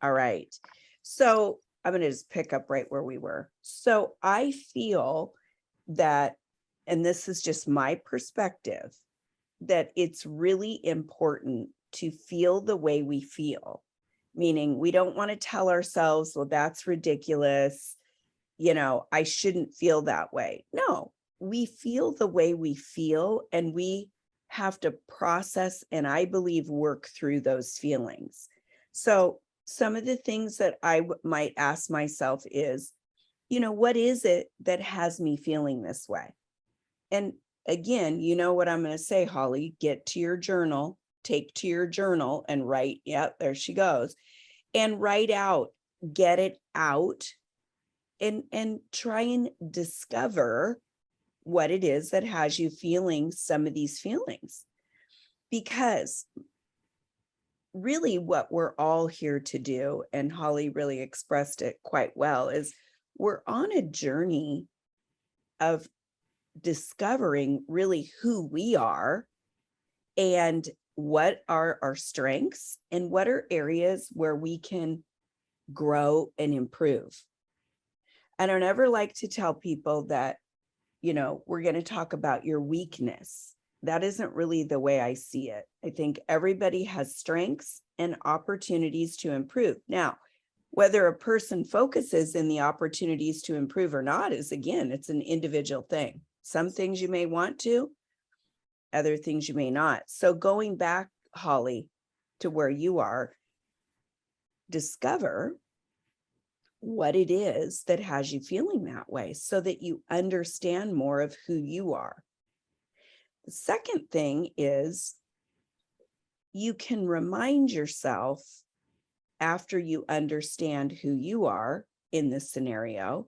All right. So I'm going to just pick up right where we were. So I feel that, and this is just my perspective, that it's really important to feel the way we feel, meaning we don't want to tell ourselves, well, that's ridiculous. I shouldn't feel that way. No, we feel the way we feel, and we have to process and I believe work through those feelings. So some of the things that I might ask myself is, what is it that has me feeling this way? And again, you know what I'm going to say, Holly, get to your journal, take to your journal and write. Yep, there she goes. And write out, get it out, and try and discover what it is that has you feeling some of these feelings. Because really what we're all here to do, and Holly really expressed it quite well, is we're on a journey of discovering really who we are and what are our strengths and what are areas where we can grow and improve. I don't ever like to tell people that, we're going to talk about your weakness. That isn't really the way I see it. I think everybody has strengths and opportunities to improve. Now, whether a person focuses in the opportunities to improve or not is, again, it's an individual thing. Some things you may want to, other things you may not. So going back, Holly, to where you are, discover what it is that has you feeling that way so that you understand more of who you are. The second thing is you can remind yourself, after you understand who you are in this scenario,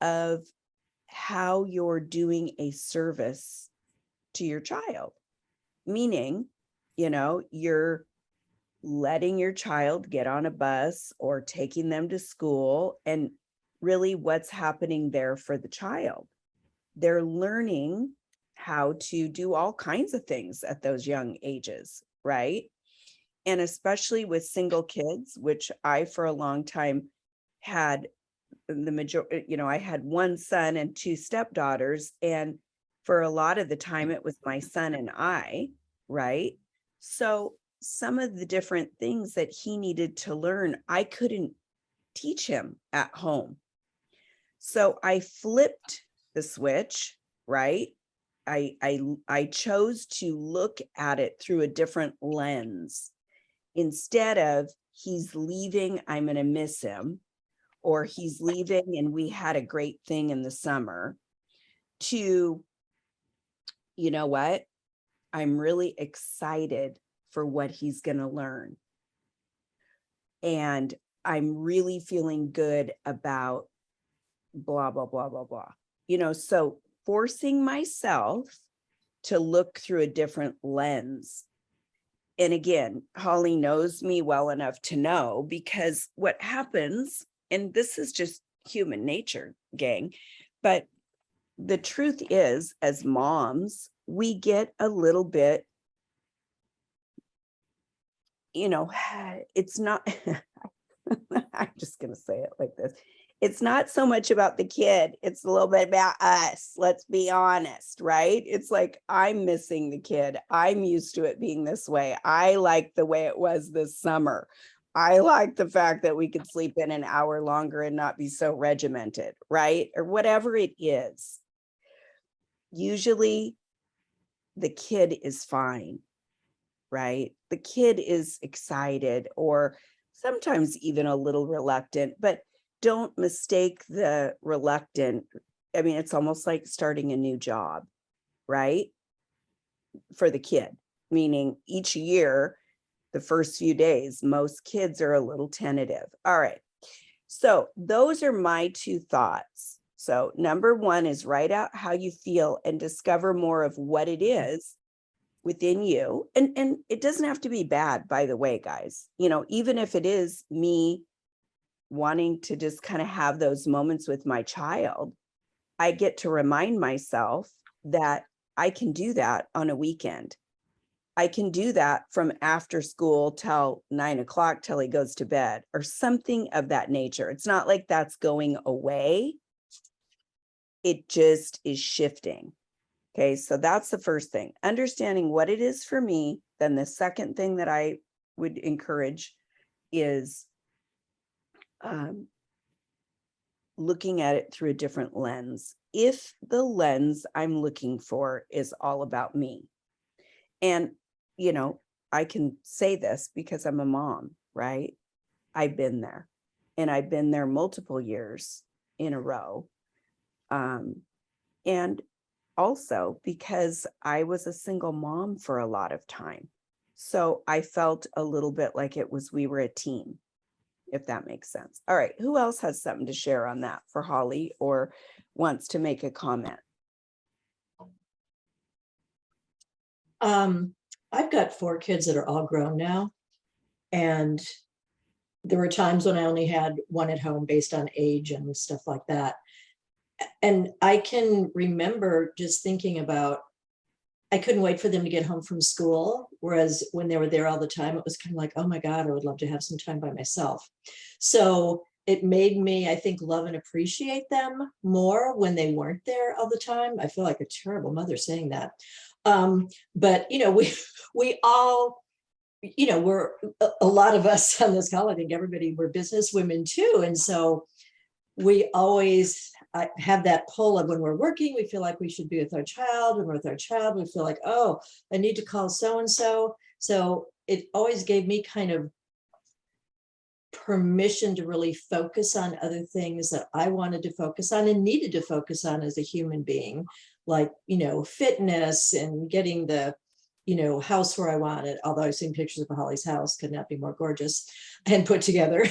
of how you're doing a service to your child. Meaning, you're letting your child get on a bus or taking them to school, and really what's happening there for the child. They're learning how to do all kinds of things at those young ages, right? And especially with single kids, which I, for a long time, had the majority, I had one son and two stepdaughters. And for a lot of the time, it was my son and I, right? So some of the different things that he needed to learn, I couldn't teach him at home. So I flipped the switch, right? I chose to look at it through a different lens. Instead of he's leaving, I'm going to miss him, or he's leaving and we had a great thing in the summer, to, you know what? I'm really excited for what he's going to learn. And I'm really feeling good about blah, blah, blah, blah, blah. So forcing myself to look through a different lens. And again, Holly knows me well enough to know, because what happens, and this is just human nature, gang, but the truth is, as moms, we get a little bit, it's not, I'm just going to say it like this. It's not so much about the kid. It's a little bit about us. Let's be honest, right? It's like, I'm missing the kid. I'm used to it being this way. I like the way it was this summer. I like the fact that we could sleep in an hour longer and not be so regimented, right? Or whatever it is. Usually the kid is fine, right? The kid is excited, or sometimes even a little reluctant, but don't mistake the reluctant. I mean, it's almost like starting a new job, right? For the kid, meaning each year, the first few days, most kids are a little tentative. All right. So those are my two thoughts. So number one is write out how you feel and discover more of what it is within you. And it doesn't have to be bad, by the way, guys. Even if it is me wanting to just kind of have those moments with my child, I get to remind myself that I can do that on a weekend. I can do that from after school till 9 o'clock till he goes to bed or something of that nature. It's not like that's going away. It just is shifting. Okay, so that's the first thing, understanding what it is for me. Then the second thing that I would encourage is looking at it through a different lens. If the lens I'm looking for is all about me, and, you know, I can say this because I'm a mom, right? I've been there, and I've been there multiple years in a row. And also because I was a single mom for a lot of time. So I felt a little bit like we were a team, if that makes sense. All right. Who else has something to share on that for Holly or wants to make a comment? I've got 4 kids that are all grown now. And there were times when I only had one at home based on age and stuff like that. And I can remember just thinking about, I couldn't wait for them to get home from school. Whereas when they were there all the time, it was kind of like, oh my God, I would love to have some time by myself. So it made me, I think, love and appreciate them more when they weren't there all the time. I feel like a terrible mother saying that. But, you know, we all, you know, we're a lot of us on this call, I think everybody, we're business women too. And so we always have that pull of when we're working, we feel like we should be with our child. When we're with our child, we feel like, oh, I need to call so-and-so. So it always gave me kind of permission to really focus on other things that I wanted to focus on and needed to focus on as a human being, like, you know, fitness and getting the, you know, house where I wanted. Although I've seen pictures of Holly's house, could not be more gorgeous and put together.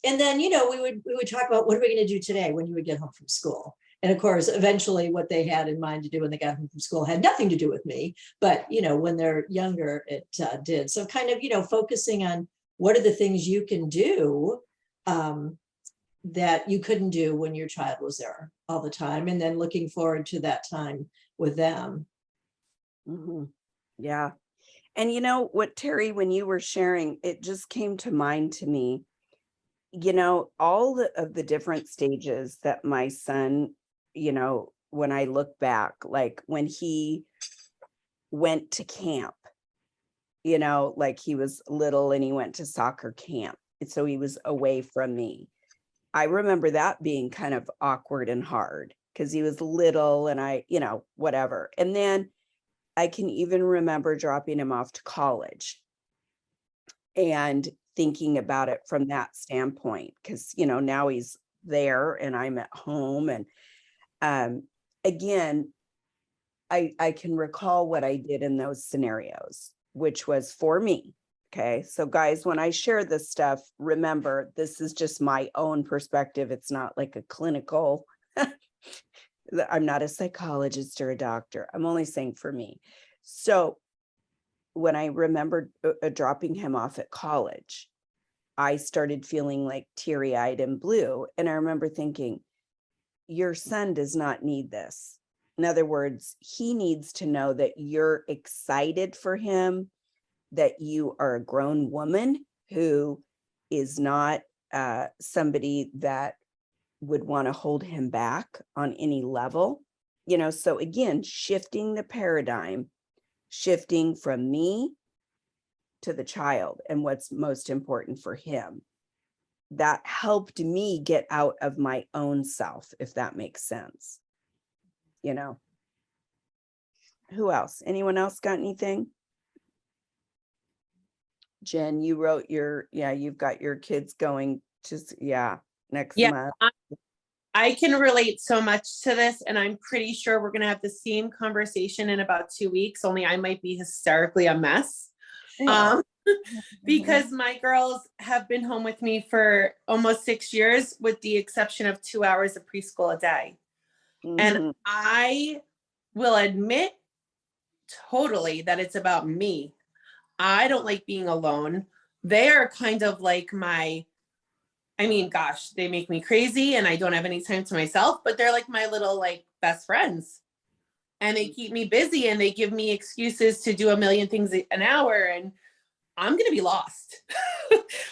And then, you know, we would talk about what are we going to do today when you would get home from school. And of course, eventually what they had in mind to do when they got home from school had nothing to do with me. But, you know, when they're younger, it did. So kind of, you know, focusing on what are the things you can do that you couldn't do when your child was there all the time. And then looking forward to that time with them. Mm-hmm. Yeah. And you know what, Terry, when you were sharing, it just came to mind to me, you know, all of the different stages that my son, you know, when I look back, like when he went to camp, you know, like he was little and he went to soccer camp. And so he was away from me. I remember that being kind of awkward and hard because he was little and I, you know, whatever. And then I can even remember dropping him off to college and thinking about it from that standpoint, because, you know, now he's there and I'm at home. And again, I can recall what I did in those scenarios, which was for me. Okay. So guys, when I share this stuff, remember, this is just my own perspective. It's not like a clinical, I'm not a psychologist or a doctor. I'm only saying for me. So when I remembered dropping him off at college, I started feeling like teary-eyed and blue. And I remember thinking, your son does not need this. In other words, he needs to know that you're excited for him, that you are a grown woman who is not somebody that would want to hold him back on any level. You know, so again, shifting the paradigm, shifting from me to the child and what's most important for him. That helped me get out of my own self, if that makes sense. You know, who else? Anyone else got anything? Jen, you wrote you've got your kids going to, next month. I can relate so much to this, and I'm pretty sure we're going to have the same conversation in about 2 weeks, only I might be hysterically a mess. Yeah. Because my girls have been home with me for almost 6 years, with the exception of 2 hours of preschool a day. Mm-hmm. And I will admit totally that it's about me. I don't like being alone. They are kind of like gosh, they make me crazy and I don't have any time to myself, but they're like my little best friends. and they keep me busy and they give me excuses to do a million things an hour, and I'm going to be lost.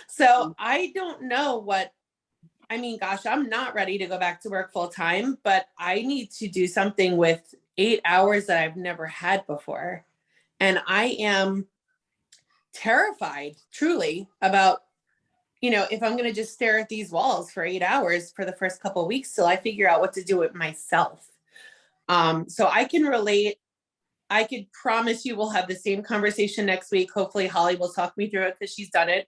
So I don't know I mean, gosh, I'm not ready to go back to work full time, but I need to do something with 8 hours that I've never had before. And I am terrified, truly, about, if I'm going to just stare at these walls for 8 hours for the first couple of weeks till I figure out what to do with myself. So I can relate. I could promise you we'll have the same conversation next week. Hopefully Holly will talk me through it because she's done it.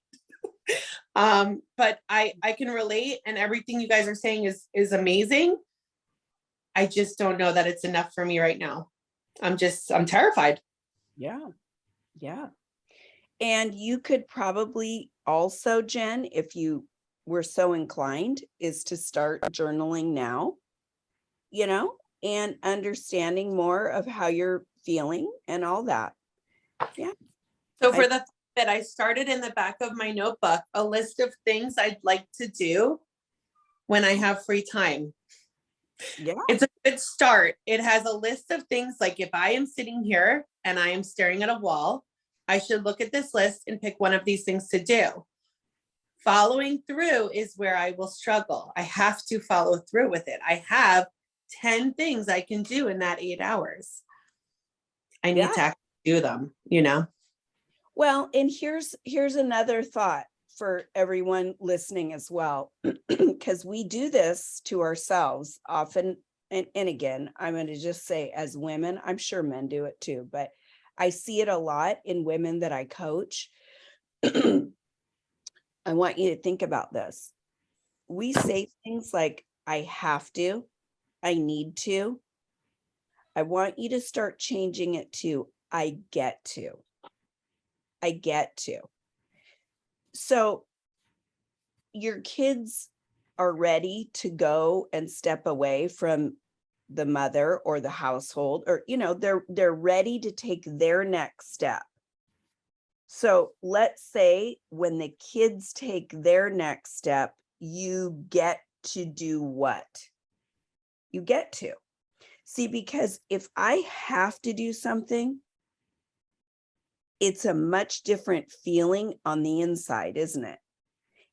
But I can relate, and everything you guys are saying is amazing. I just don't know that it's enough for me right now. I'm terrified. Yeah. Yeah. And you could probably also, Jen, if you were so inclined, is to start journaling now, and understanding more of how you're feeling and all that. Yeah. So for the that I started in the back of my notebook, a list of things I'd like to do when I have free time. Yeah. It's a good start. It has a list of things like, if I am sitting here and I am staring at a wall, I should look at this list and pick one of these things to do. Following through is where I will struggle. I have to follow through with it. I have 10 things I can do in that 8 hours. I need to actually do them, Well, and here's another thought for everyone listening as well, because we do this to ourselves often. And again, I'm going to just say, as women, I'm sure men do it too, but I see it a lot in women that I coach. I want you to think about this. We say things like, I have to, I need to. I want you to start changing it to, I get to. I get to. So your kids are ready to go and step away from the mother or the household, or, they're ready to take their next step. So let's say when the kids take their next step, you get to do what? You get to. See, because if I have to do something, it's a much different feeling on the inside, isn't it?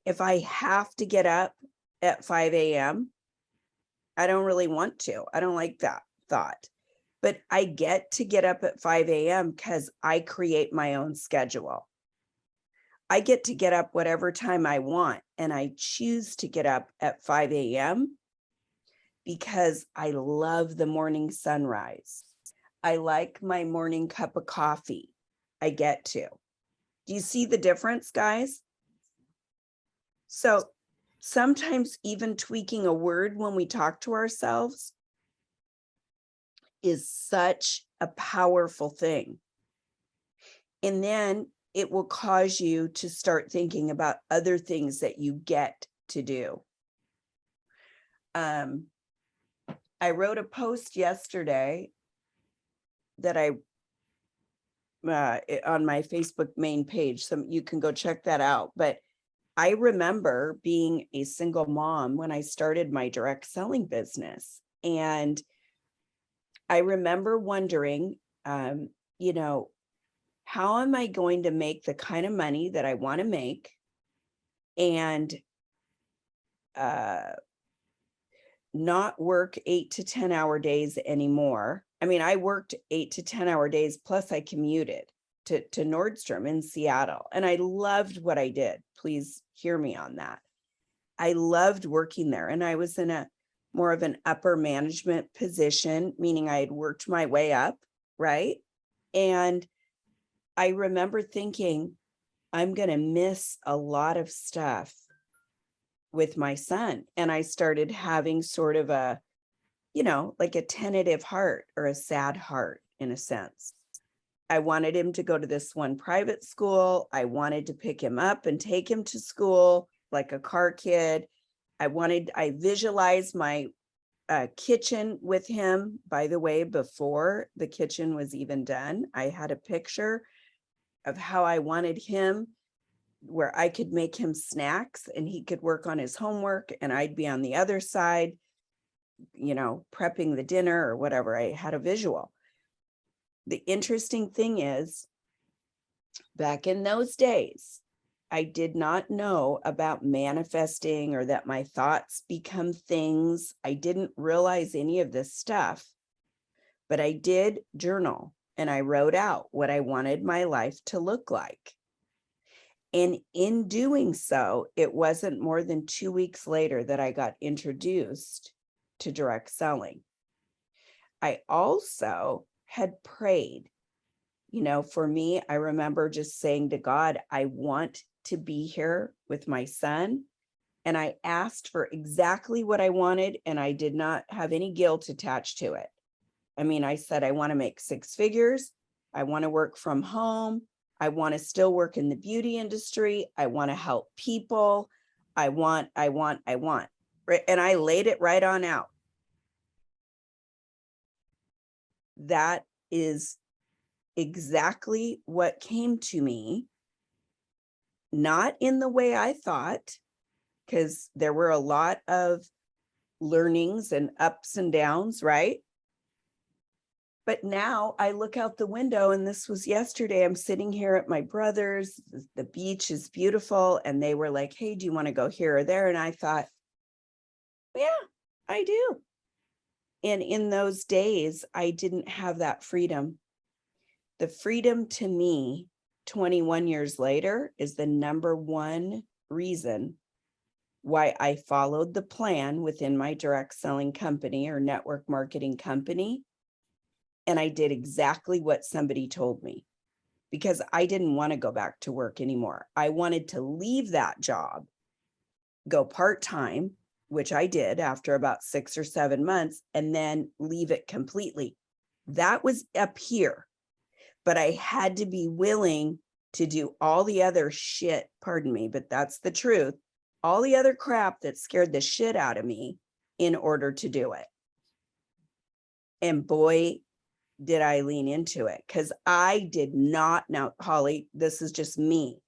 If I have to get up at 5 a.m., I don't really want to. I don't like that thought. But I get to get up at 5 a.m. because I create my own schedule. I get to get up whatever time I want, and I choose to get up at 5 a.m. because I love the morning sunrise. I like my morning cup of coffee. I get to. Do you see the difference, guys? So sometimes even tweaking a word when we talk to ourselves is such a powerful thing. And then it will cause you to start thinking about other things that you get to do. I wrote a post yesterday that on my Facebook main page, so you can go check that out. But I remember being a single mom when I started my direct selling business. And I remember wondering, how am I going to make the kind of money that I want to make and not work 8 to 10 hour days anymore? I mean, I worked 8 to 10 hour days, plus I commuted to Nordstrom in Seattle. And I loved what I did. Please hear me on that. I loved working there. And I was in a more of an upper management position, meaning I had worked my way up, right? And I remember thinking, I'm going to miss a lot of stuff with my son. And I started having sort of a, like a tentative heart or a sad heart in a sense. I wanted him to go to this one private school. I wanted to pick him up and take him to school like a car kid. I visualized my kitchen with him. By the way, before the kitchen was even done, I had a picture of how I wanted him, where I could make him snacks and he could work on his homework and I'd be on the other side. prepping the dinner or whatever. I had a visual. The interesting thing is, back in those days, I did not know about manifesting or that my thoughts become things. I didn't realize any of this stuff, but I did journal and I wrote out what I wanted my life to look like. And in doing so, it wasn't more than 2 weeks later that I got introduced to direct selling. I also had prayed. For me, I remember just saying to God, I want to be here with my son. And I asked for exactly what I wanted, and I did not have any guilt attached to it. I mean, I said, I want to make 6 figures. I want to work from home. I want to still work in the beauty industry. I want to help people. I want. Right? And I laid it right on out. That is exactly what came to me, not in the way I thought, because there were a lot of learnings and ups and downs, right? But now I look out the window, and this was yesterday. I'm sitting here at my brother's. The beach is beautiful. And they were like, hey, do you want to go here or there? And I thought, yeah, I do. And in those days, I didn't have that freedom. The freedom to me, 21 years later, is the number one reason why I followed the plan within my direct selling company or network marketing company. And I did exactly what somebody told me, because I didn't want to go back to work anymore. I wanted to leave that job, go part-time, which I did after about 6 or 7 months, and then leave it completely. That was up here. But I had to be willing to do all the other shit, pardon me, but that's the truth, all the other crap that scared the shit out of me in order to do it. And boy, did I lean into it, because I did not. Now, Holly, this is just me.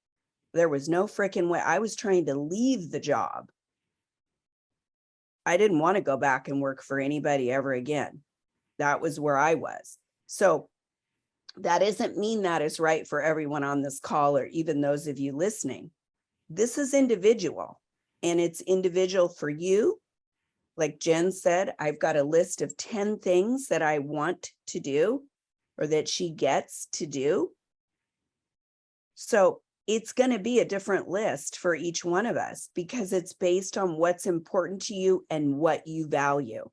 There was no freaking way. I was trying to leave the job. I didn't want to go back and work for anybody ever again. That was where I was. So that doesn't mean that is right for everyone on this call, or even those of you listening. This is individual, and it's individual for you. Like Jen said, I've got a list of 10 things that I want to do, or that she gets to do. So it's going to be a different list for each one of us, because it's based on what's important to you and what you value.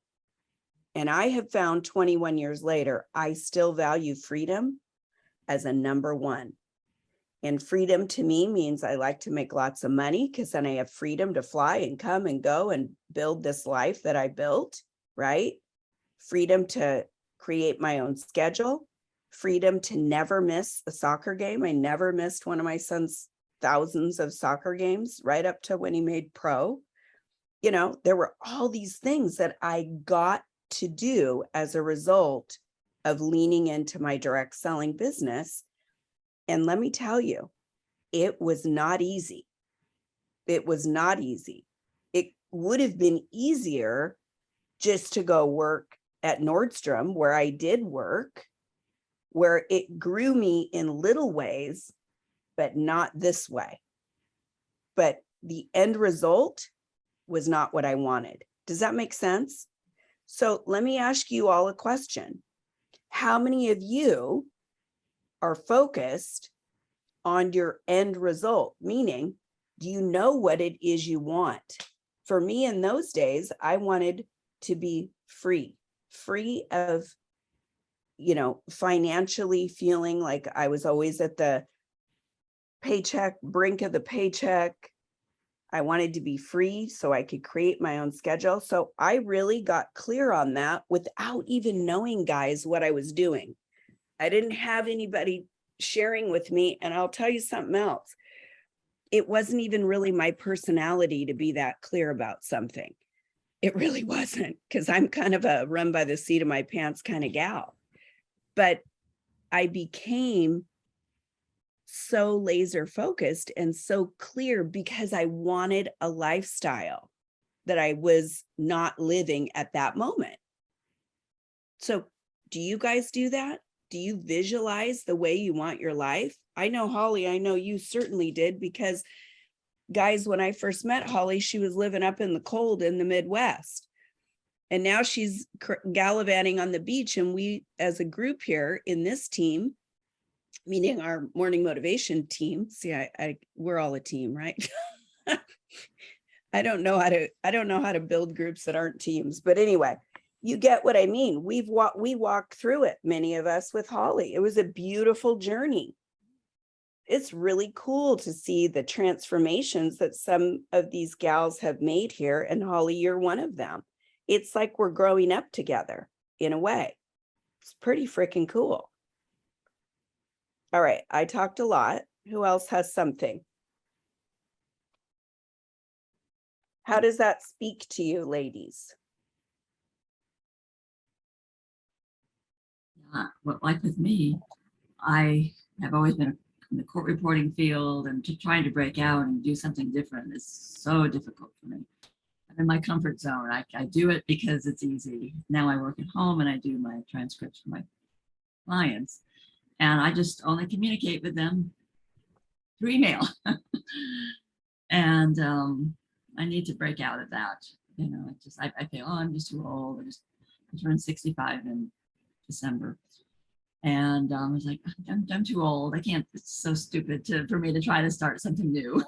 And I have found 21 years later, I still value freedom as a number one. And freedom to me means I like to make lots of money, because then I have freedom to fly and come and go and build this life that I built, right? Freedom to create my own schedule, freedom to never miss a soccer game. I never missed one of my son's thousands of soccer games, right up to when he made pro. There were all these things that I got to do as a result of leaning into my direct selling business. And let me tell you, it was not easy. It was not easy. It would have been easier just to go work at Nordstrom, where I did work, where it grew me in little ways, but not this way. But the end result was not what I wanted. Does that make sense? So let me ask you all a question. How many of you are focused on your end result? Meaning, do you know what it is you want? For me, in those days, I wanted to be free of, financially feeling like I was always at the brink of the paycheck. I wanted to be free so I could create my own schedule. So I really got clear on that without even knowing, guys, what I was doing. I didn't have anybody sharing with me. And I'll tell you something else. It wasn't even really my personality to be that clear about something. It really wasn't, because I'm kind of a run by the seat of my pants kind of gal. But I became so laser focused and so clear because I wanted a lifestyle. that I was not living at that moment. So do you guys do that? Do you visualize the way you want your life? I know, Holly, I know you certainly did, because guys, when I first met Holly, she was living up in the cold in the Midwest. And now she's gallivanting on the beach. And we, as a group here in this team, meaning our morning motivation team, see, we're all a team, right? I don't know how to build groups that aren't teams, but anyway, you get what I mean. We walked through it, many of us, with Holly. It was a beautiful journey. It's really cool to see the transformations that some of these gals have made here. And Holly, you're one of them. It's like we're growing up together in a way. It's pretty freaking cool. All right, I talked a lot. Who else has something? How does that speak to you, ladies? Well, like with me, I have always been in the court reporting field, and trying to break out and do something different is so difficult for me. I'm in my comfort zone. I do it because it's easy. Now I work at home and I do my transcripts for my clients, and I just only communicate with them through email. And I need to break out of that. You know, I feel, oh, I'm just too old. I turned 65 in December. And I was like, I'm too old. I can't, it's so stupid for me to try to start something new.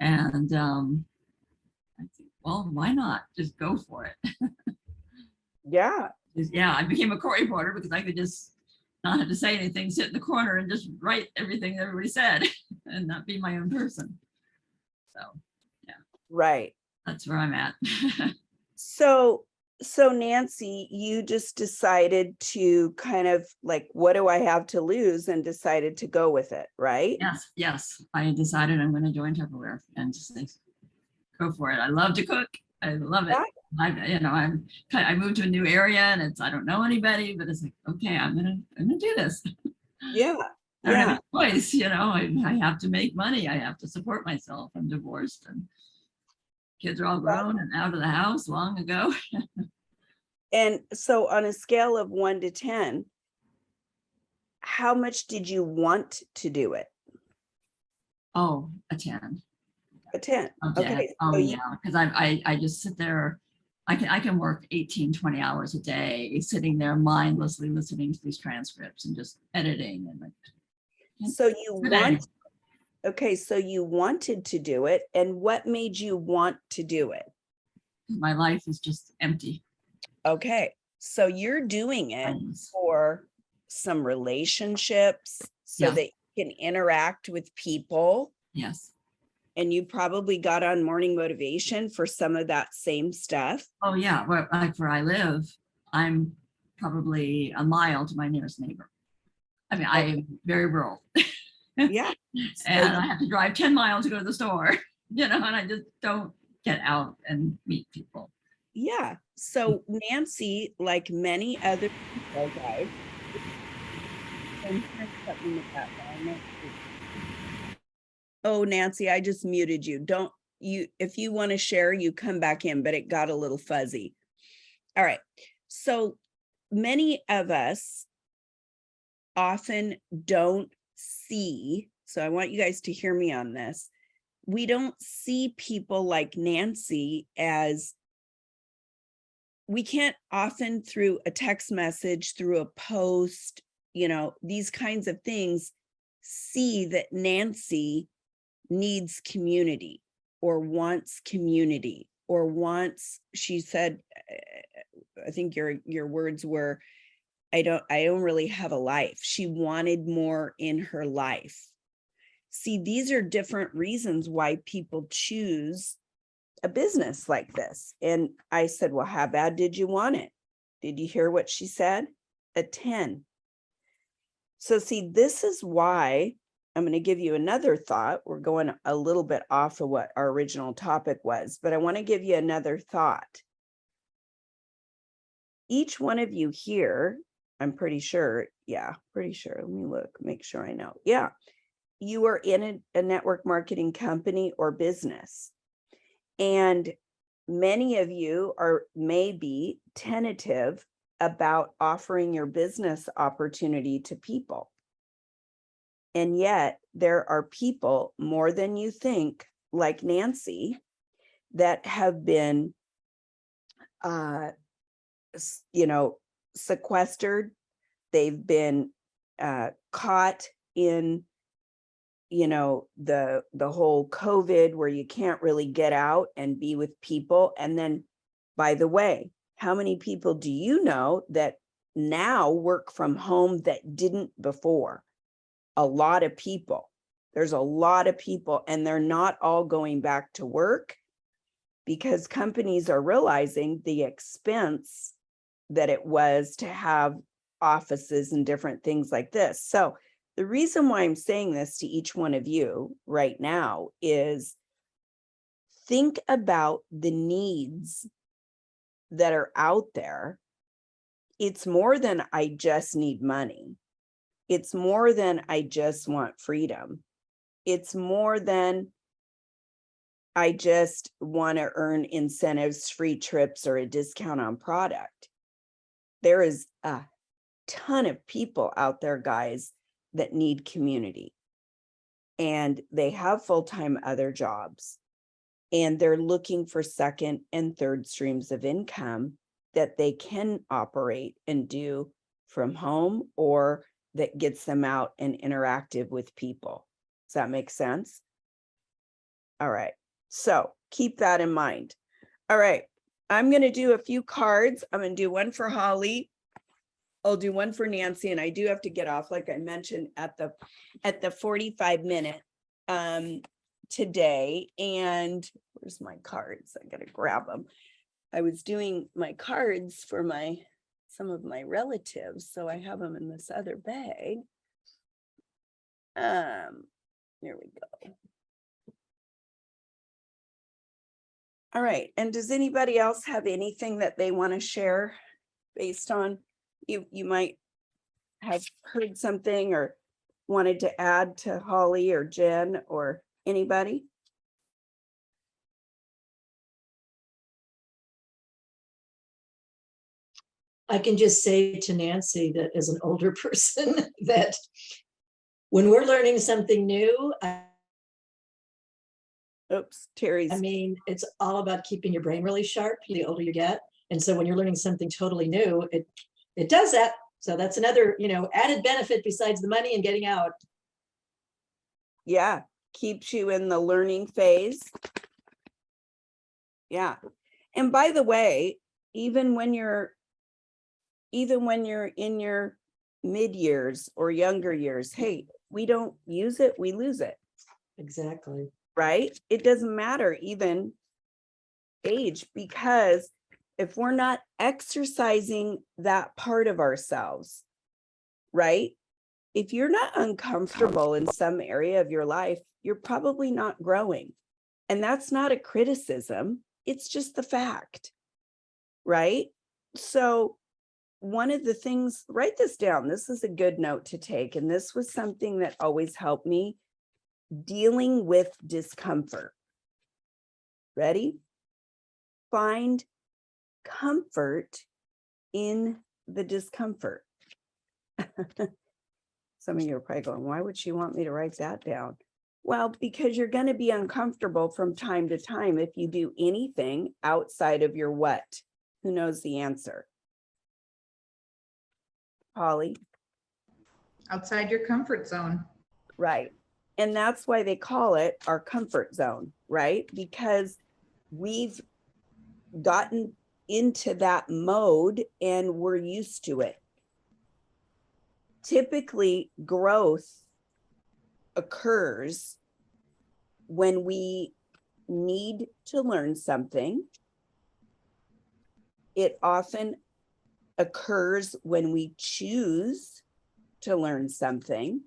And I think, well, why not just go for it? Yeah. Yeah, I became a court reporter because I could just not have to say anything, sit in the corner and just write everything everybody said and not be my own person. So yeah, Right. that's where I'm at. So Nancy, you just decided to kind of like, what do I have to lose, and decided to go with it, right? Yes. I decided I'm going to join Tupperware and just say, go for it. I love to cook. I love it. Yeah. I moved to a new area and I don't know anybody, but it's like, okay, I'm gonna do this. Yeah. I don't Yeah. have a choice, I have to make money. I have to support myself. I'm divorced and kids are all grown and out of the house long ago. And so on a scale of 1 to 10, how much did you want to do it? Oh, a 10. A 10. Okay. Oh So yeah, because I just sit there. I can work 18, 20 hours a day sitting there mindlessly listening to these transcripts and just editing and like. So you wanted to do it, and what made you want to do it? My life is just empty. Okay, so you're doing it for some relationships so that you can interact with people. Yes. And you probably got on morning motivation for some of that same stuff. Oh yeah, where I live, I'm probably a mile to my nearest neighbor. I mean, I am very rural. Yeah. And I have to drive 10 miles to go to the store, and I just don't get out and meet people. Yeah. So Nancy, like many other people, guys, oh, Nancy, I just muted you. If you want to share, you come back in, but it got a little fuzzy. All right. So many of us often don't see, so I want you guys to hear me on this. We don't see people like Nancy as, we can't often through a text message, through a post, these kinds of things, see that Nancy needs community or wants community or wants, she said, I think your words were, I don't really have a life. She wanted more in her life. See, these are different reasons why people choose a business like this. And I said, well, how bad did you want it? Did you hear what she said? A 10. So see, this is why I'm going to give you another thought. We're going a little bit off of what our original topic was, but I want to give you another thought. Each one of you here, I'm pretty sure. Yeah, pretty sure. Let me look, make sure I know. Yeah. You are in a network marketing company or business. And many of you are maybe tentative about offering your business opportunity to people. And yet there are people more than you think, like Nancy, that have been, sequestered. They've been caught in, the whole COVID where you can't really get out and be with people. And then, by the way, how many people do you know that now work from home that didn't before? A lot of people. There's a lot of people, and they're not all going back to work because companies are realizing the expense that it was to have offices and different things like this. So the reason why I'm saying this to each one of you right now is think about the needs that are out there. It's more than I just need money. It's more than I just want freedom. It's more than I just want to earn incentives, free trips, or a discount on product. There is a ton of people out there, guys, that need community. And they have full-time other jobs. And they're looking for second and third streams of income that they can operate and do from home, or that gets them out and interactive with people. Does that make sense? All right. So keep that in mind. All right. I'm going to do a few cards. I'm going to do one for Holly. I'll do one for Nancy, and I do have to get off, like I mentioned, at the 45-minute today. And where's my cards? I got to grab them. I was doing my cards for some of my relatives, so I have them in this other bag. Here we go. All right. And does anybody else have anything that they want to share based on you might have heard something or wanted to add to Holly or Jen or anybody? I can just say to Nancy that as an older person that when we're learning something new, Oops, Terry's. I mean, it's all about keeping your brain really sharp the older you get. And so when you're learning something totally new, it does that. So that's another, added benefit besides the money and getting out. Yeah, keeps you in the learning phase. Yeah. And by the way, even when you're in your mid years or younger years, hey, we don't use it, we lose it. Exactly. Right? It doesn't matter even age, because if we're not exercising that part of ourselves, right? If you're not uncomfortable in some area of your life, you're probably not growing. And that's not a criticism. It's just the fact, right? So one of the things, write this down. This is a good note to take. And this was something that always helped me, dealing with discomfort. Ready? Find comfort in the discomfort. Some of you are probably going, why would she want me to write that down? Well, because you're going to be uncomfortable from time to time if you do anything outside of your what? Who knows the answer? Holly? Outside your comfort zone. Right. And that's why they call it our comfort zone, right? Because we've gotten into that mode and we're used to it. Typically, growth occurs when we need to learn something. It often occurs when we choose to learn something.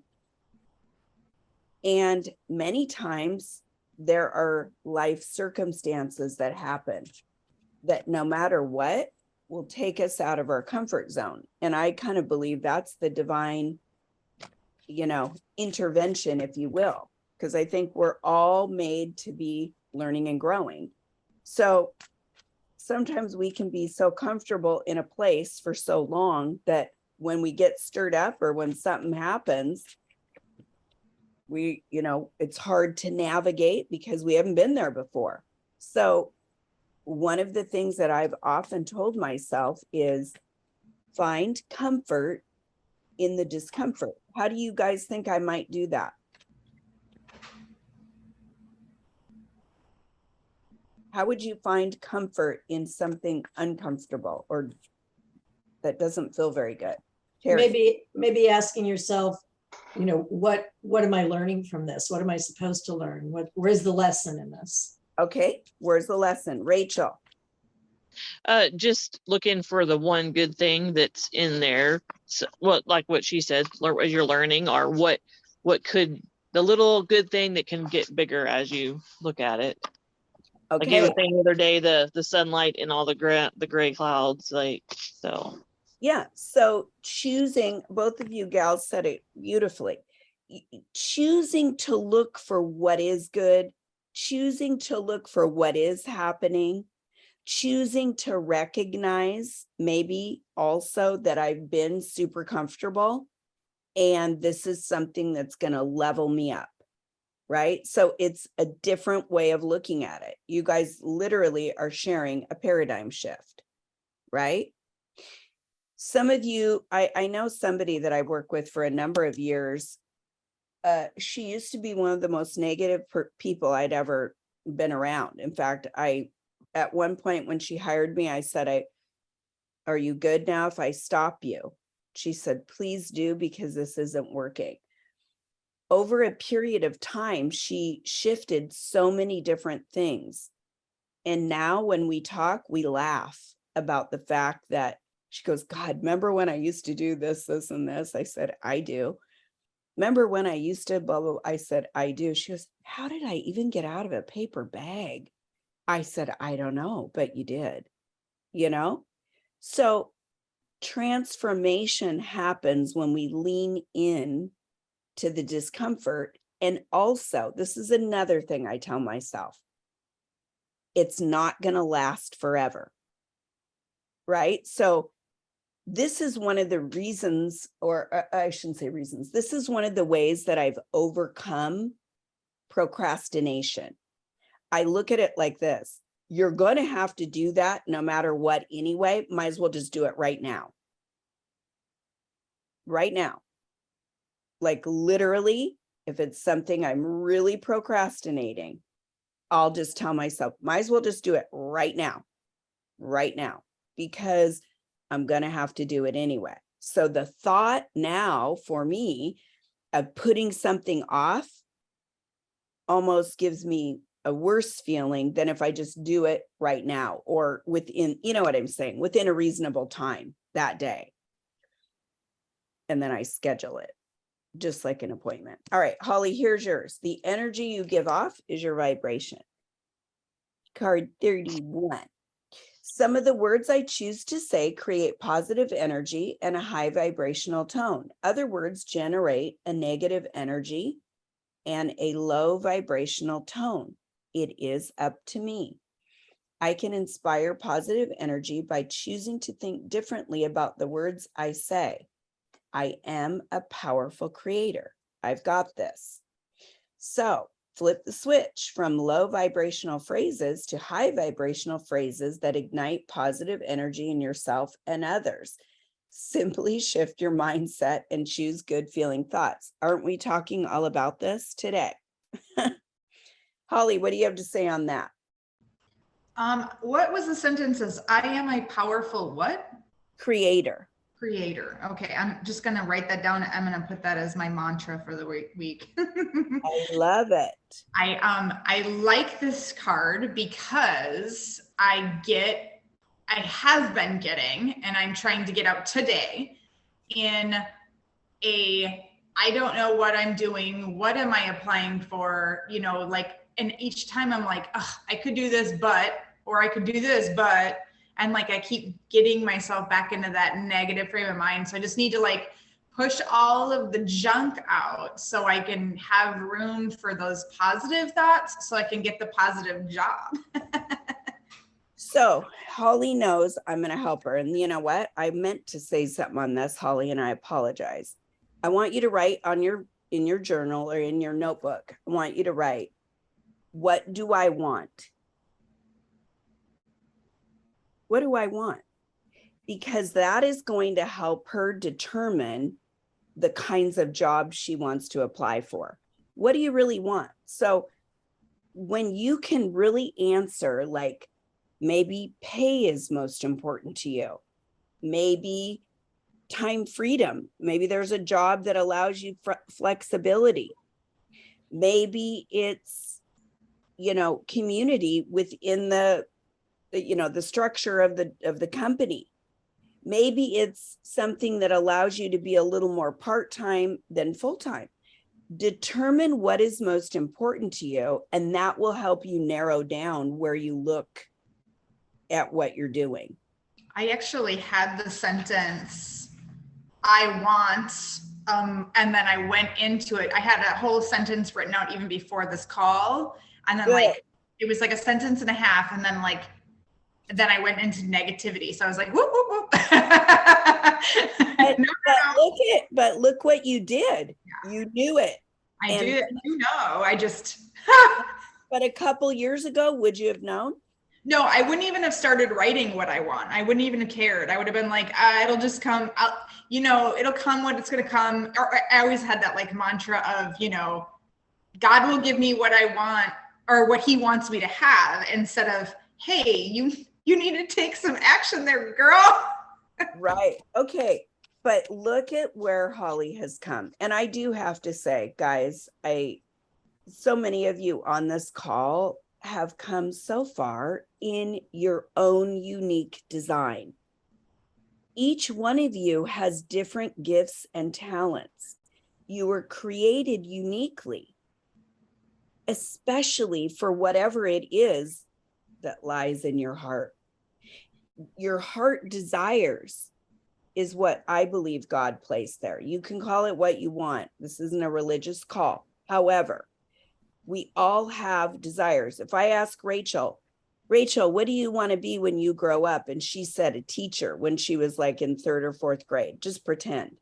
And many times there are life circumstances that happen that no matter what will take us out of our comfort zone. And I kind of believe that's the divine, intervention, if you will, because I think we're all made to be learning and growing. So sometimes we can be so comfortable in a place for so long that when we get stirred up or when something happens, it's hard to navigate because we haven't been there before. So one of the things that I've often told myself is find comfort in the discomfort. How do you guys think I might do that? How would you find comfort in something uncomfortable or that doesn't feel very good? Terry. Maybe asking yourself, what am I learning from this? What am I supposed to learn? Where's the lesson in this? Okay, where's the lesson? Rachel. Just looking for the one good thing that's in there. So, like what she said, what you're learning, or what could, the little good thing that can get bigger as you look at it. Like you Okay. were saying the other day, the sunlight and all the gray clouds, so. Yeah. So choosing, both of you gals said it beautifully. Choosing to look for what is good, choosing to look for what is happening, choosing to recognize maybe also that I've been super comfortable and this is something that's going to level me up. Right? So it's a different way of looking at it. You guys literally are sharing a paradigm shift, right? Some of you, I know somebody that I've worked with for a number of years. She used to be one of the most negative people I'd ever been around. In fact, at one point when she hired me, I said, are you good now if I stop you? She said, please do, because this isn't working. Over a period of time, she shifted so many different things. And now when we talk, we laugh about the fact that she goes, God, remember when I used to do this, this, and this? I said, I do. Remember when I used to blah, blah? I said, I do. She goes, how did I even get out of a paper bag? I said, I don't know, but you did, So transformation happens when we lean in to the discomfort. And also, this is another thing I tell myself, it's not going to last forever. Right? So this is one of the reasons, or I shouldn't say reasons, this is one of the ways that I've overcome procrastination. I look at it like this. You're going to have to do that no matter what anyway. Might as well just do it right now. Right now. Like literally, if it's something I'm really procrastinating, I'll just tell myself, might as well just do it right now, because I'm going to have to do it anyway. So the thought now for me of putting something off almost gives me a worse feeling than if I just do it right now or within, you know what I'm saying, within a reasonable time that day. And then I schedule it. Just like an appointment. All right, Holly, here's yours. The energy you give off is your vibration. Card 31. Some of the words I choose to say create positive energy and a high vibrational tone. Other words generate a negative energy and a low vibrational tone. It is up to me. I can inspire positive energy by choosing to think differently about the words I say. I am a powerful creator. I've got this. So flip the switch from low vibrational phrases to high vibrational phrases that ignite positive energy in yourself and others. Simply shift your mindset and choose good feeling thoughts. Aren't we talking all about this today? Holly, what do you have to say on that? What was the sentences? I am a powerful what? Creator. Creator. Okay, I'm just gonna write that down. I'm gonna put that as my mantra for the week. I love it. I like this card because I have been getting, and I'm trying to get out today in I don't know what I'm doing. What am I applying for? And each time I'm like, I could do this, or I could do this, and I keep getting myself back into that negative frame of mind. So I just need to push all of the junk out so I can have room for those positive thoughts so I can get the positive job. So Holly knows I'm going to help her. And you know what? I meant to say something on this, Holly, and I apologize. I want you to write on in your journal or in your notebook. I want you to write, what do I want? What do I want? Because that is going to help her determine the kinds of jobs she wants to apply for. What do you really want? So when you can really answer, like, maybe pay is most important to you, maybe time freedom, maybe there's a job that allows you flexibility, maybe it's, community within the structure of the company. Maybe it's something that allows you to be a little more part-time than full-time. Determine what is most important to you, and that will help you narrow down where you look at what you're doing. I actually had the sentence, I want, and then I went into it. I had a whole sentence written out even before this call. And then it was like a sentence and a half. And then then I went into negativity. So I was like, whoop, whoop, whoop. But look what you did. Yeah. You knew it. I do know. I just. But a couple years ago, would you have known? No, I wouldn't even have started writing what I want. I wouldn't even have cared. I would have been like, it'll just come out, it'll come when it's going to come. Or I always had that mantra of, God will give me what I want or what he wants me to have, instead of, hey, you need to take some action there, girl. Right. Okay. But look at where Holly has come. And I do have to say, guys, so many of you on this call have come so far in your own unique design. Each one of you has different gifts and talents. You were created uniquely, especially for whatever it is that lies in your heart. Your heart desires is what I believe God placed there. You can call it what you want. This isn't a religious call. However, we all have desires. If I ask Rachel, what do you want to be when you grow up? And she said a teacher when she was in 3rd or 4th grade. Just pretend.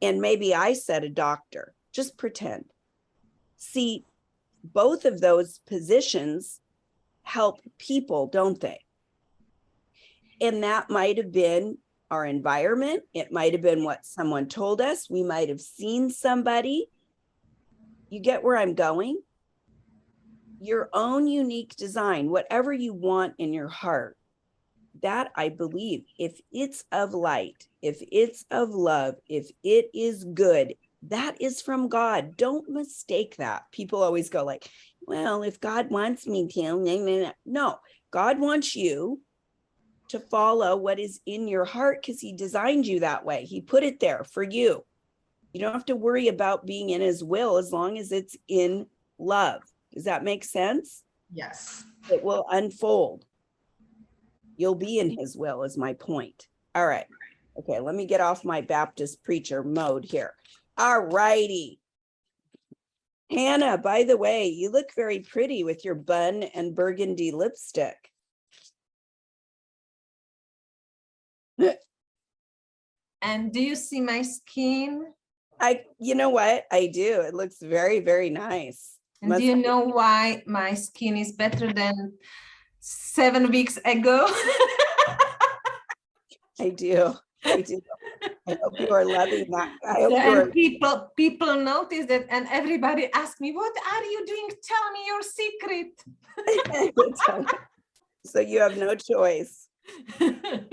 And maybe I said a doctor. Just pretend. See, both of those positions help people, don't they? And that might have been our environment. It might have been what someone told us. We might have seen somebody. You get where I'm going? Your own unique design, whatever you want in your heart, that I believe, if it's of light, if it's of love, if it is good, that is from God. Don't mistake that. People always go well, if God wants me to, no, God wants you to follow what is in your heart because he designed you that way. He put it there for you. You don't have to worry about being in his will as long as it's in love. Does that make sense? Yes. It will unfold. You'll be in his will is my point. All right. Okay, let me get off my Baptist preacher mode here. All righty. Hannah, by the way, you look very pretty with your bun and burgundy lipstick. And do you see my skin? You know what? I do. It looks very, very nice. And do you know why my skin is better than 7 weeks ago? I do. I hope you are loving that. I hope and people notice that, and everybody asks me, what are you doing? Tell me your secret. So you have no choice. Yes.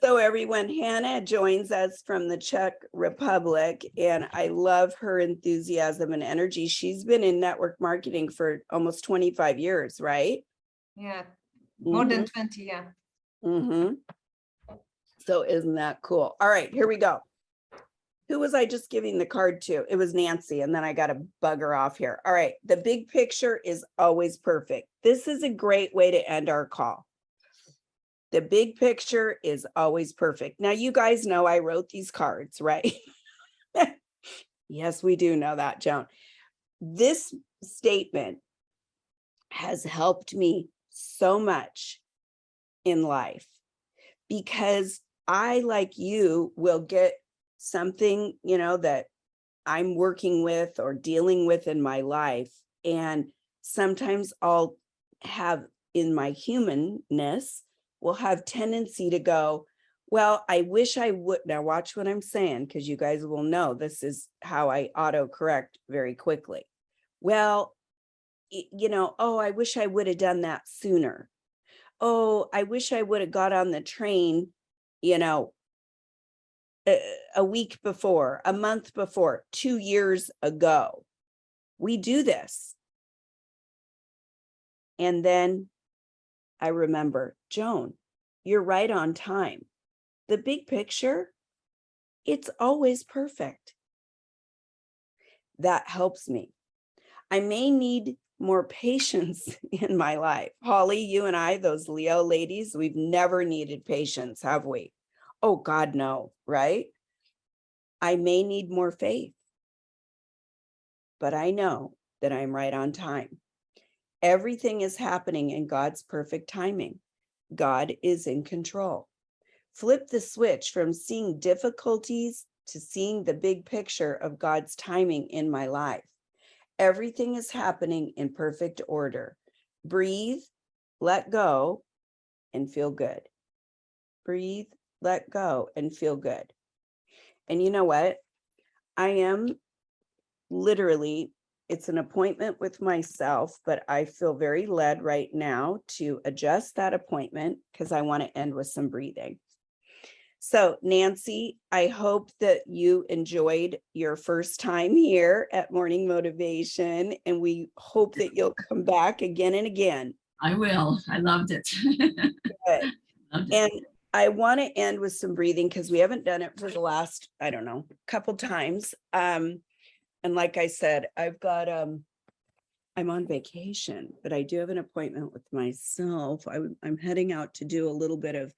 So everyone, Hannah joins us from the Czech Republic, and I love her enthusiasm and energy. She's been in network marketing for almost 25 years, right? Yeah, more than 20, yeah. Mm-hmm. So isn't that cool? All right, here we go. Who was I just giving the card to? It was Nancy, and then I got to bug her off here. All right, the big picture is always perfect. This is a great way to end our call. The big picture is always perfect. Now, you guys know I wrote these cards, right? Yes, we do know that, Joan. This statement has helped me so much in life, because I, like you, will get something, you know, that I'm working with or dealing with in my life. And sometimes I'll have, in my humanness, will have tendency to go, well, I wish I would. Now watch what I'm saying, because you guys will know this is how I auto-correct very quickly. Well, you know, oh, I wish I would have done that sooner. Oh, I wish I would have got on the train, you know, a week before, a month before, 2 years ago. We do this. And then I remember, Joan, you're right on time. The big picture, it's always perfect. That helps me. I may need more patience in my life. Holly, you and I, those Leo ladies, we've never needed patience, have we? Oh God, no, right? I may need more faith, but I know that I'm right on time. Everything is happening in God's perfect timing. God is in control. Flip the switch from seeing difficulties to seeing the big picture of God's timing in my life. Everything is happening in perfect order. Breathe, let go, and feel good. Breathe, let go, and feel good. And you know what? I am literally, it's an appointment with myself, but I feel very led right now to adjust that appointment because I want to end with some breathing. So Nancy, I hope that you enjoyed your first time here at Morning Motivation, and we hope that you'll come back again and again. I will. I loved it. Good. Loved it. And I want to end with some breathing because we haven't done it for the last, I don't know, couple times. And like I said, I've got, I'm on vacation, but I do have an appointment with myself. I'm heading out to do a little bit of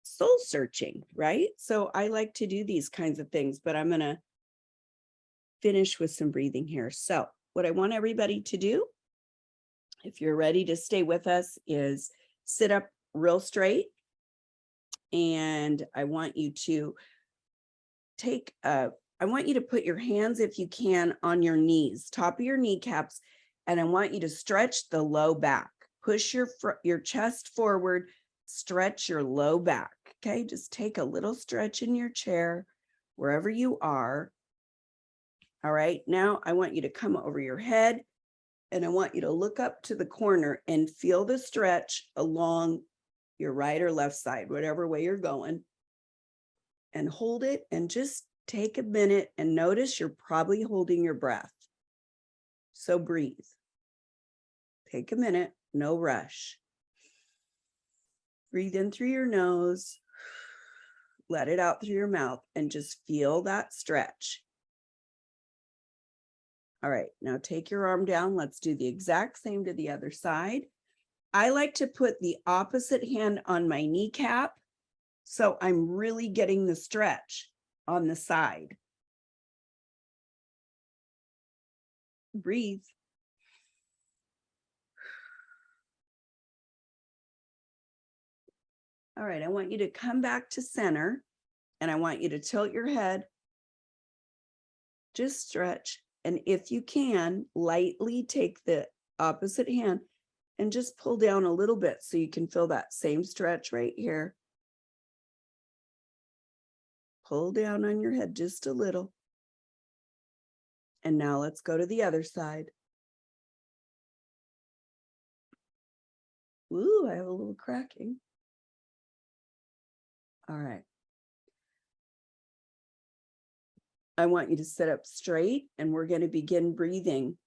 soul searching, right? So I like to do these kinds of things, but I'm going to finish with some breathing here. So what I want everybody to do, if you're ready to stay with us, is sit up real straight. And I want you to I want you to put your hands, if you can, on your knees, top of your kneecaps, and I want you to stretch the low back. Push your chest forward, stretch your low back. Okay, just take a little stretch in your chair, wherever you are. All right, now I want you to come over your head, and I want you to look up to the corner and feel the stretch along your right or left side, whatever way you're going, and hold it, and just take a minute and notice you're probably holding your breath. So breathe. Take a minute, no rush. Breathe in through your nose, let it out through your mouth, and just feel that stretch. All right, now take your arm down. Let's do the exact same to the other side. I like to put the opposite hand on my kneecap, so I'm really getting the stretch on the side. Breathe. All right, I want you to come back to center, and I want you to tilt your head. Just stretch. And if you can, lightly take the opposite hand and just pull down a little bit so you can feel that same stretch right here. Pull down on your head just a little. And now let's go to the other side. Ooh, I have a little cracking. All right. I want you to sit up straight, and we're going to begin breathing.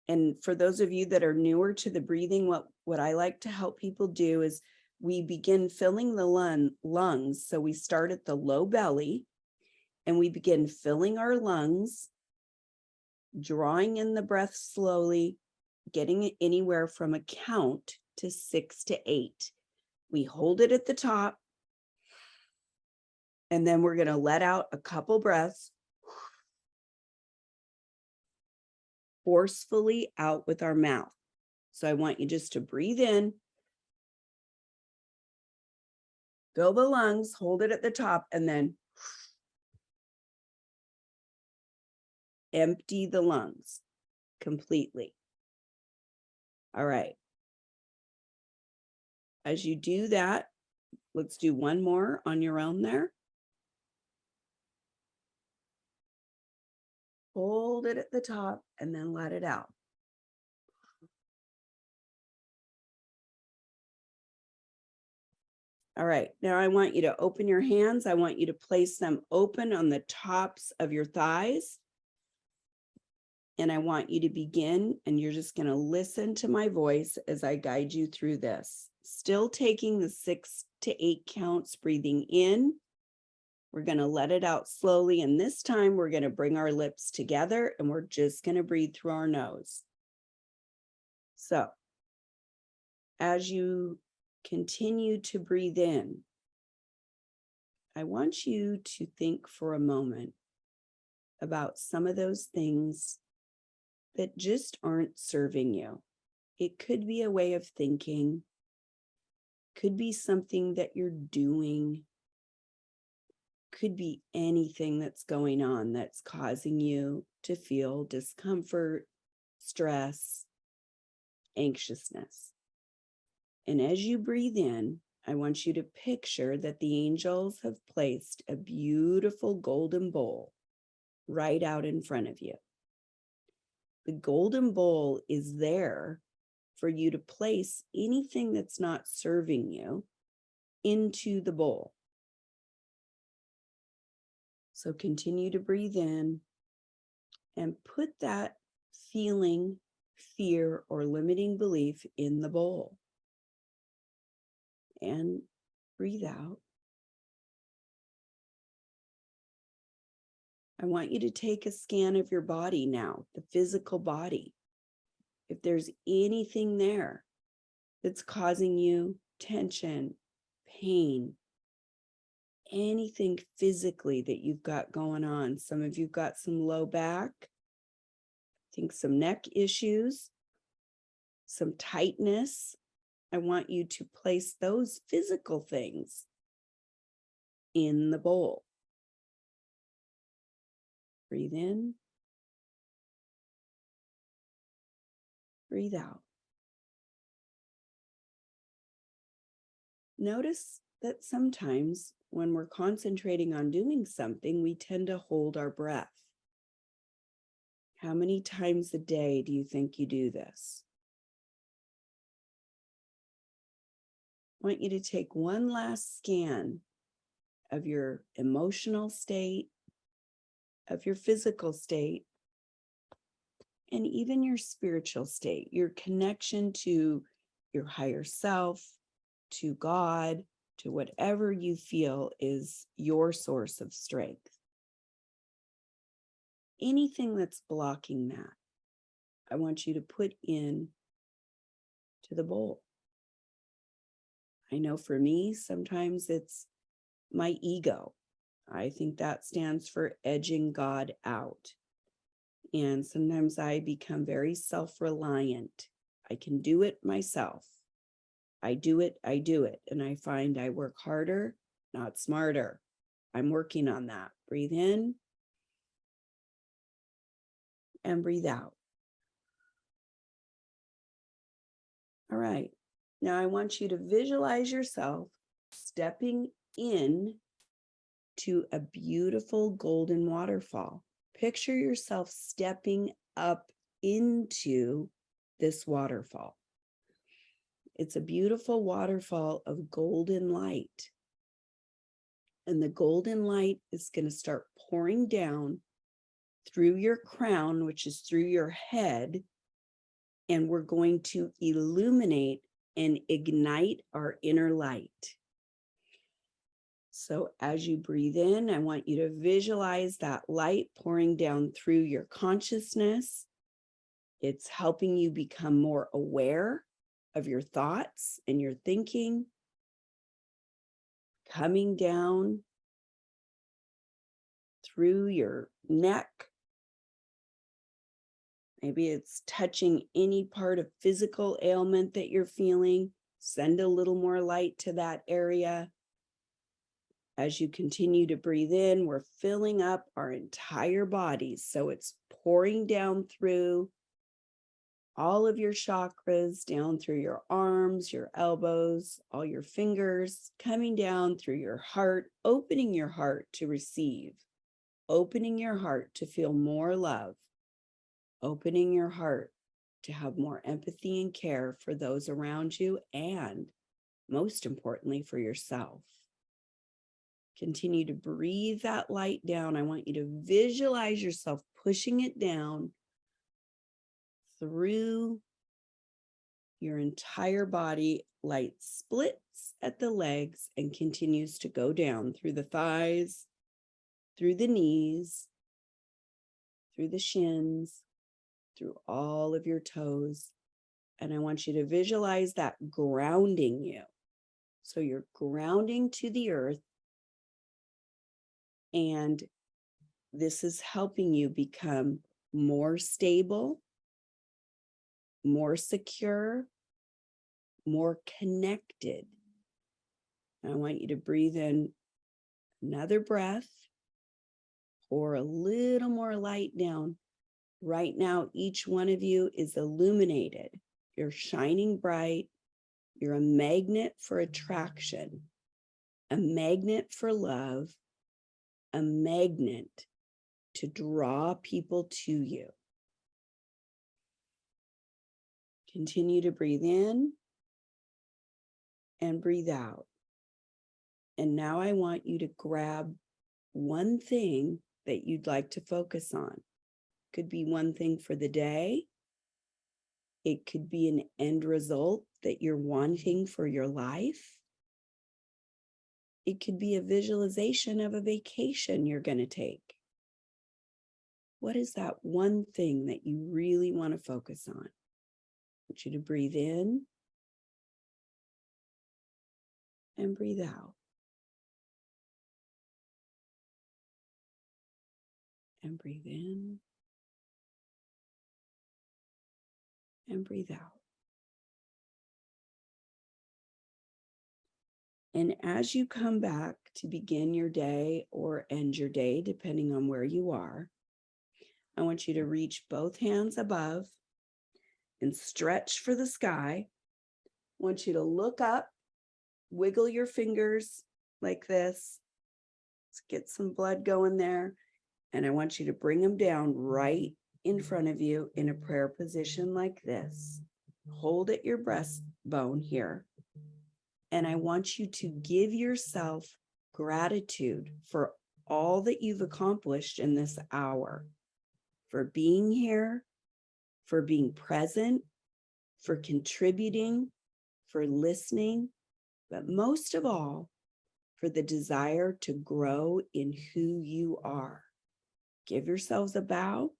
And for those of you that are newer to the breathing, what I like to help people do is we begin filling the lungs. So we start at the low belly, and we begin filling our lungs, drawing in the breath slowly, getting it anywhere from a count to 6 to 8. We hold it at the top, and then we're going to let out a couple breaths, forcefully out with our mouth. So I want you just to breathe in, fill the lungs, hold it at the top, and then empty the lungs completely. All right. As you do that, let's do one more on your own there. Hold it at the top and then let it out. All right, now I want you to open your hands. I want you to place them open on the tops of your thighs. And I want you to begin, and you're just going to listen to my voice as I guide you through this. Still taking the 6 to 8 counts, breathing in. We're going to let it out slowly. And this time we're going to bring our lips together and we're just going to breathe through our nose. So as you continue to breathe in, I want you to think for a moment about some of those things that just aren't serving you. It could be a way of thinking, could be something that you're doing, could be anything that's going on that's causing you to feel discomfort, stress, anxiousness. And as you breathe in, I want you to picture that the angels have placed a beautiful golden bowl right out in front of you. The golden bowl is there for you to place anything that's not serving you into the bowl. So continue to breathe in and put that feeling, fear, or limiting belief in the bowl. And breathe out. I want you to take a scan of your body now, the physical body. If there's anything there that's causing you tension, pain, anything physically that you've got going on. Some of you've got some low back, I think some neck issues, some tightness. I want you to place those physical things in the bowl. Breathe in. Breathe out. Notice that sometimes when we're concentrating on doing something, we tend to hold our breath. How many times a day do you think you do this? I want you to take one last scan of your emotional state, of your physical state, and even your spiritual state, your connection to your higher self, to God, to whatever you feel is your source of strength. Anything that's blocking that, I want you to put in to the bowl. I know for me, sometimes it's my ego. I think that stands for edging God out. And sometimes I become very self-reliant. I can do it myself. I do it. And I find I work harder, not smarter. I'm working on that. Breathe in and breathe out. All right. Now I want you to visualize yourself stepping in to a beautiful golden waterfall. Picture yourself stepping up into this waterfall. It's a beautiful waterfall of golden light. And the golden light is going to start pouring down through your crown, which is through your head. And we're going to illuminate and ignite our inner light. So as you breathe in, I want you to visualize that light pouring down through your consciousness. It's helping you become more aware of your thoughts and your thinking, coming down through your neck, Maybe it's touching any part of physical ailment that you're feeling. Send a little more light to that area. As you continue to breathe in, we're filling up our entire bodies. So it's pouring down through all of your chakras, down through your arms, your elbows, all your fingers, coming down through your heart, opening your heart to receive, opening your heart to feel more love, opening your heart to have more empathy and care for those around you, and most importantly, for yourself. Continue to breathe that light down. I want you to visualize yourself pushing it down through your entire body. Light splits at the legs and continues to go down through the thighs, through the knees, through the shins, through all of your toes. And I want you to visualize that grounding you. So you're grounding to the earth. And this is helping you become more stable, more secure, more connected. I want you to breathe in another breath, pour a little more light down. Right now, each one of you is illuminated. You're shining bright. You're a magnet for attraction, a magnet for love, a magnet to draw people to you. Continue to breathe in and breathe out. And now I want you to grab one thing that you'd like to focus on. Could be one thing for the day. It could be an end result that you're wanting for your life. It could be a visualization of a vacation you're going to take. What is that one thing that you really want to focus on? I want you to breathe in and breathe out. And breathe in and breathe out. And as you come back to begin your day or end your day, depending on where you are, I want you to reach both hands above and stretch for the sky. I want you to look up, wiggle your fingers like this. Let's get some blood going there. And I want you to bring them down right in front of you in a prayer position like this. Hold at your breastbone here. And I want you to give yourself gratitude for all that you've accomplished in this hour, for being here, for being present, for contributing, for listening, but most of all, for the desire to grow in who you are. Give yourselves a bow.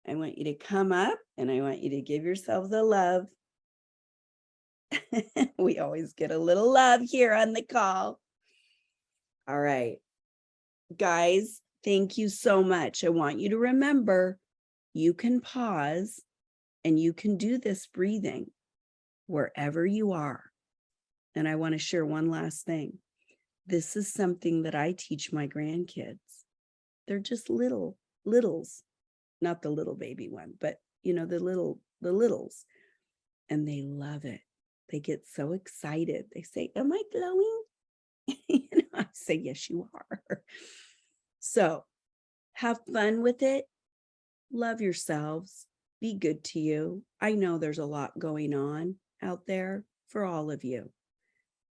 I want you to come up and I want you to give yourselves a love. We always get a little love here on the call. All right, guys, thank you so much. I want you to remember you can pause and you can do this breathing wherever you are. And I want to share one last thing. This is something that I teach my grandkids. They're just littles, not the little baby one, but you know, the littles, and they love it. They get so excited. They say, am I glowing? I say, yes, you are. So have fun with it. Love yourselves. Be good to you. I know there's a lot going on out there for all of you,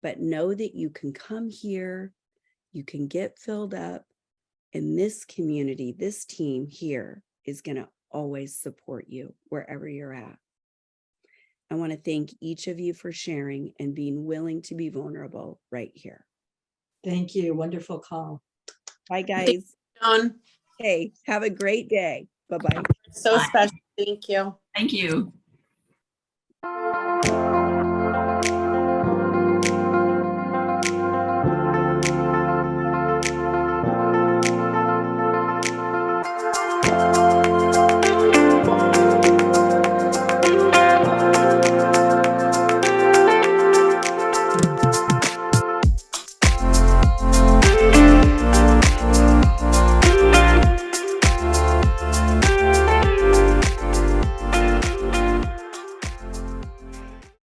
but know that you can come here, you can get filled up, and this community, this team here is going to always support you wherever you're at. I want to thank each of you for sharing and being willing to be vulnerable right here. Thank you. Wonderful call. Bye, guys. Joan, Hey, have a great day. Bye-bye. so Bye. special. Thank you. Thank you.